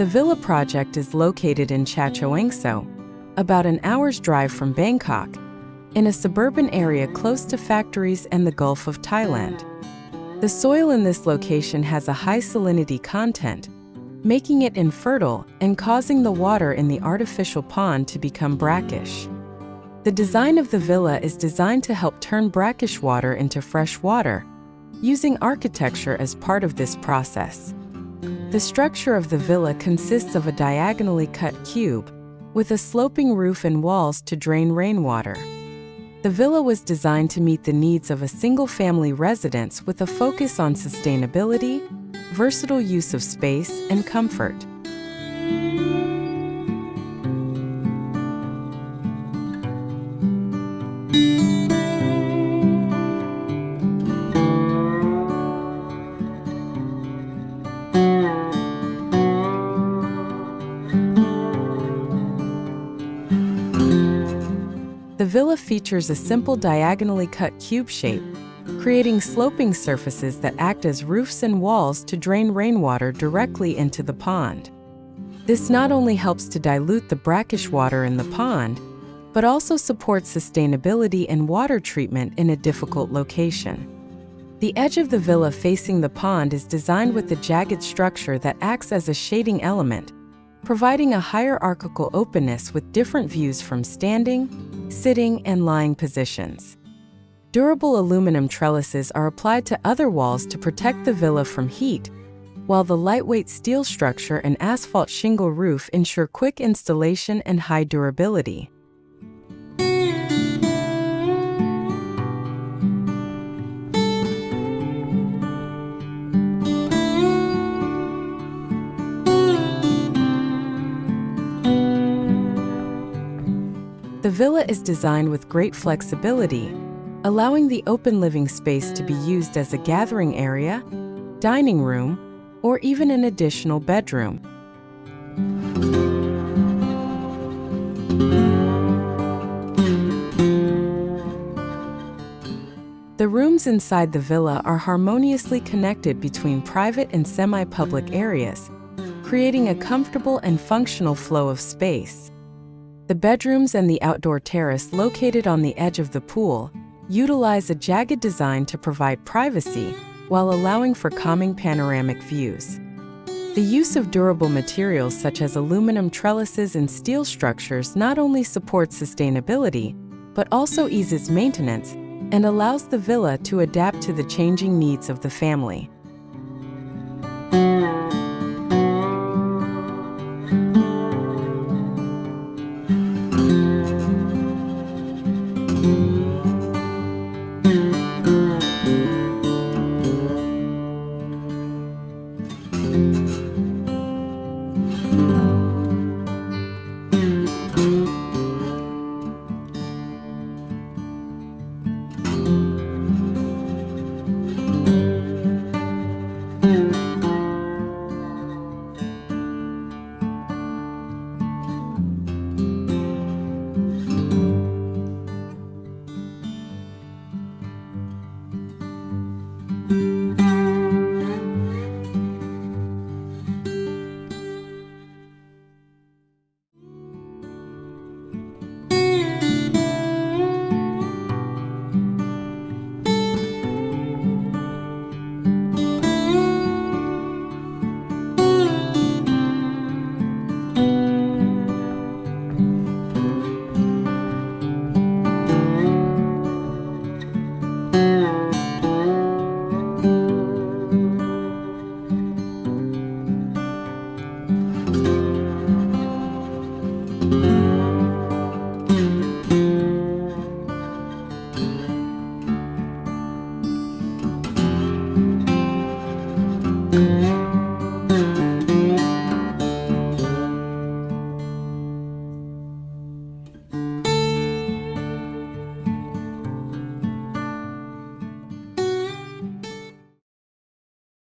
villa project is located in Chachoengsao, about an hour's drive from Bangkok, in a suburban area close to factories and the Gulf of Thailand. The soil in this location has a high salinity content, making it infertile and causing the water in the artificial pond to become brackish. The design of the villa is designed to help turn brackish water into fresh water, using architecture as part of this process. The structure of the villa consists of a diagonally cut cube, with a sloping roof and walls to drain rainwater. The villa was designed to meet the needs of a single-family residence with a focus on sustainability, versatile use of space, and comfort. The villa features a simple diagonally cut cube shape, creating sloping surfaces that act as roofs and walls to drain rainwater directly into the pond. This not only helps to dilute the brackish water in the pond, but also supports sustainability and water treatment in a difficult location. The edge of the villa facing the pond is designed with a jagged structure that acts as a shading element, providing a hierarchical openness with different views from standing, sitting, and lying positions. Durable aluminum trellises are applied to other walls to protect the villa from heat, while the lightweight steel structure and asphalt shingle roof ensure quick installation and high durability. The villa is designed with great flexibility, allowing the open living space to be used as a gathering area, dining room, or even an additional bedroom. The rooms inside the villa are harmoniously connected between private and semi-public areas, creating a comfortable and functional flow of space. The bedrooms and the outdoor terrace located on the edge of the pool utilize a jagged design to provide privacy while allowing for calming panoramic views. The use of durable materials such as aluminum trellises and steel structures not only supports sustainability, but also eases maintenance and allows the villa to adapt to the changing needs of the family.